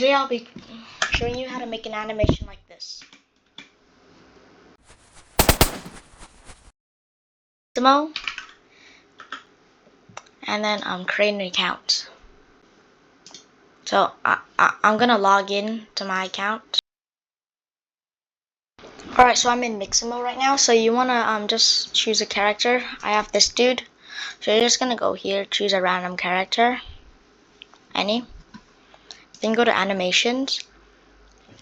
Today I'll be showing you how to make an animation like this. Demo, and then create an account. So I'm gonna log in to my account. Alright, so I'm in Mixamo right now. So you wanna just choose a character. I have this dude. So you're just gonna go here, choose a random character, any. Then go to animations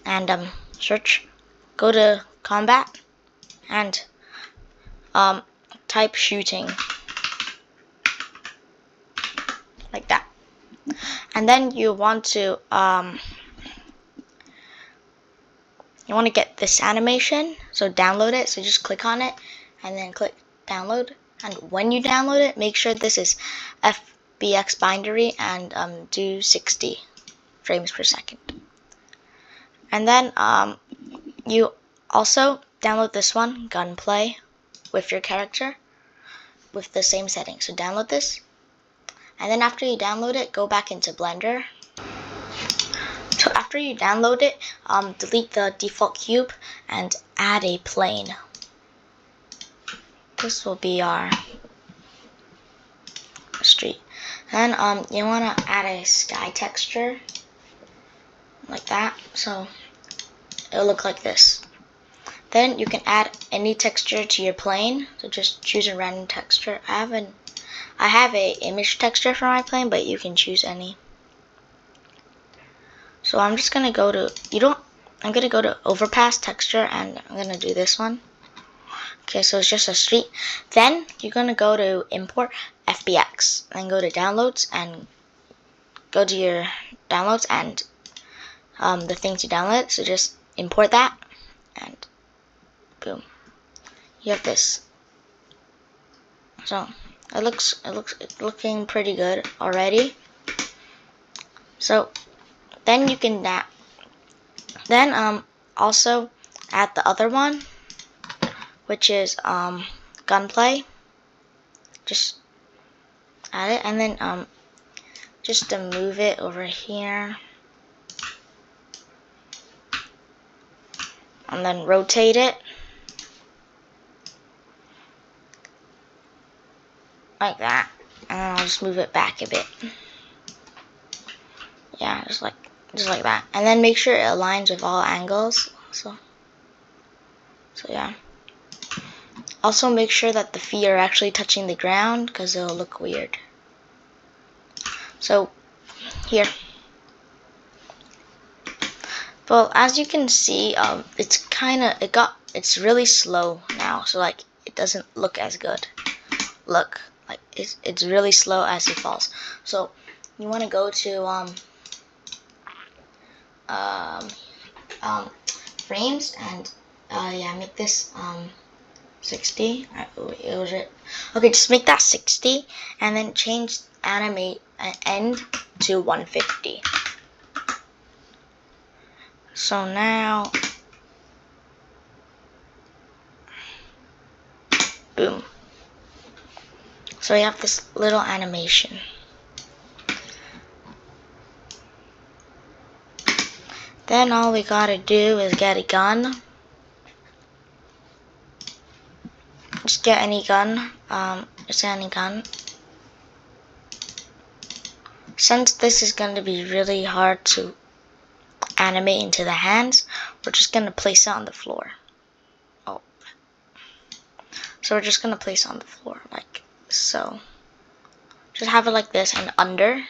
and search. Go to combat and type shooting, like that. And then you want to get this animation, so download it. So just click on it and then click download. And when you download it, make sure this is FBX binary and do 60 frames per second. And then you also download this one, Gunplay, with your character with the same settings. So download this, and then after you download it, go back into Blender. So after you download it, delete the default cube and add a plane. This will be our street. Then you want to add a sky texture, like that, so it'll look like this. Then you can add any texture to your plane. So just choose a random texture. I have a image texture for my plane, but you can choose any. So I'm just gonna go to I'm gonna go to overpass texture, and I'm gonna do this one. Okay, so it's just a street. Then you're gonna go to import FBX and go to downloads and go to your downloads and the thing to download. So just import that and boom, you have this. So it's looking pretty good already. So then you can also add the other one, which is Gunplay. Just add it, and then just to move it over here, and then rotate it like that, and then I'll just move it back a bit. Yeah, just like that, and then make sure it aligns with all angles. So yeah. Also make sure that the feet are actually touching the ground, because it'll look weird. So here. Well, as you can see, it's really slow now, so like it doesn't look as good. Look, like it's really slow as he falls. So you want to go to frames and yeah, make this 60. Okay, just make that 60, and then change animate end to 150. So now, boom. So we have this little animation. Then all we gotta do is get a gun. Just get any gun. Just any gun. Since this is going to be really hard to animate into the hands, we're just going to place it on the floor. Oh. So we're just going to place it on the floor like so. Just have it like this, and under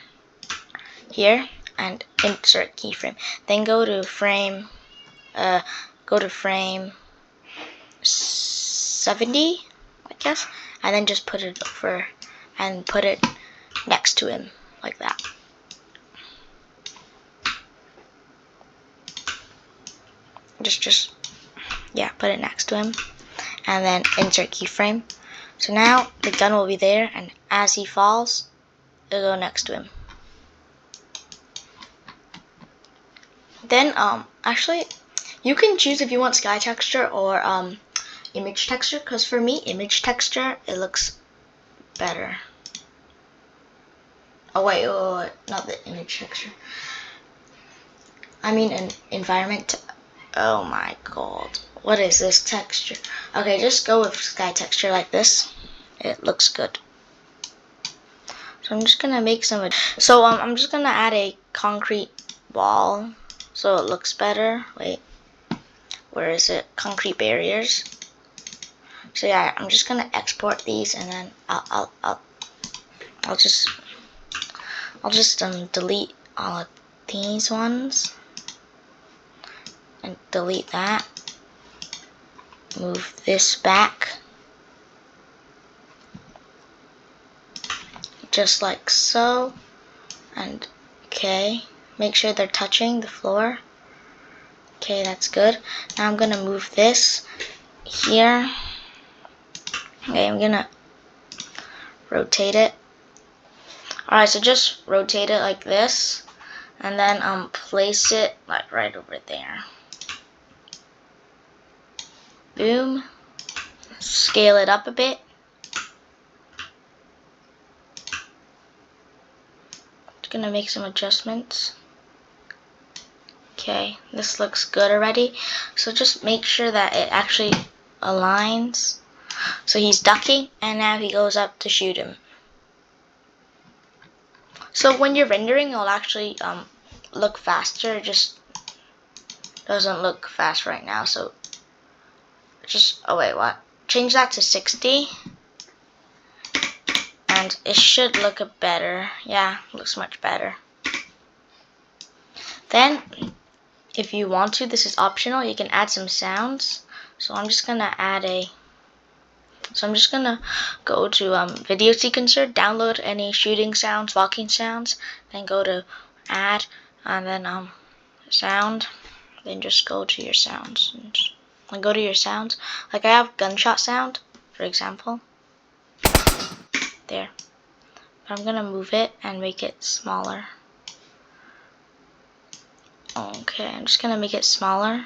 here, and insert keyframe. Then go to frame 70, I guess, and then just put it over and put it next to him like that. Just yeah, put it next to him, and then insert keyframe. So now the gun will be there, and as he falls, it'll go next to him. Then actually, you can choose if you want sky texture or image texture, because for me, image texture, it looks better. Oh wait, not the image texture. an environment. Oh my god. What is this texture? Okay, just go with sky texture like this. It looks good. So I'm just gonna make some. So I'm just gonna add a concrete wall so it looks better. Wait, where is it? Concrete barriers. So yeah, I'm just gonna export these, and then I'll just delete all of these ones and delete that. Move this back, just like so, and okay, make sure they're touching the floor. Okay, that's good. Now I'm gonna move this here. Okay, I'm gonna rotate it. Alright, so just rotate it like this, and then place it like right over there. Boom. Scale it up a bit. Just gonna make some adjustments. Okay, this looks good already. So just make sure that it actually aligns. So he's ducking, and now he goes up to shoot him. So when you're rendering, it'll actually look faster. It just doesn't look fast right now. So just, oh wait, what? Change that to 60. And it should look better. Yeah, looks much better. Then, if you want to, this is optional, you can add some sounds. So I'm just gonna go to video sequencer, download any shooting sounds, walking sounds, then go to add, and then sound, then just go to your sounds, and go to your sounds. Like I have gunshot sound, for example. There. But I'm gonna move it and make it smaller. Okay, I'm just gonna make it smaller.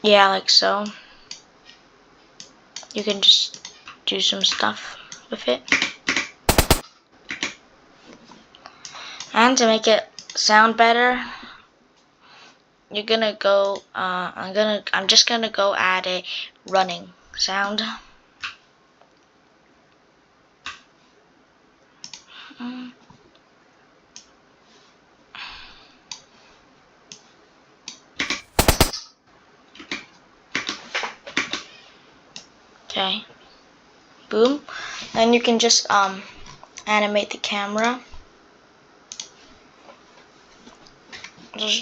Yeah, like so. You can just do some stuff with it. And to make it sound better, you're gonna go I'm just gonna go add a running sound. Okay. Boom. Then you can just animate the camera.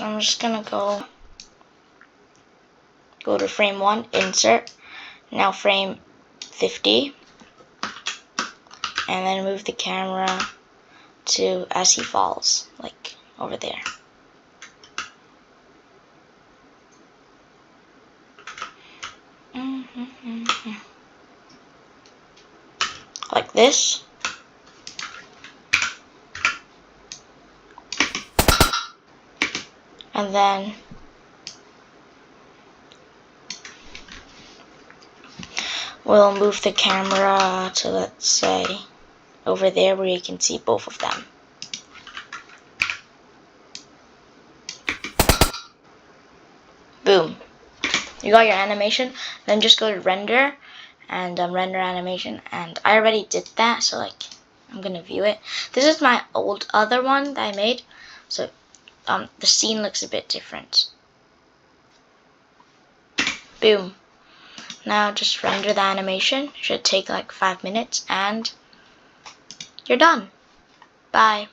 I'm just gonna go to frame 1, insert, now frame 50, and then move the camera to as he falls, like over there. Like this. And then we'll move the camera to, let's say, over there where you can see both of them. Boom. You got your animation. Then just go to render and render animation. And I already did that, so like I'm gonna view it. This is my old other one that I made. So the scene looks a bit different. Boom. Now just render the animation. Should take like 5 minutes and you're done. Bye.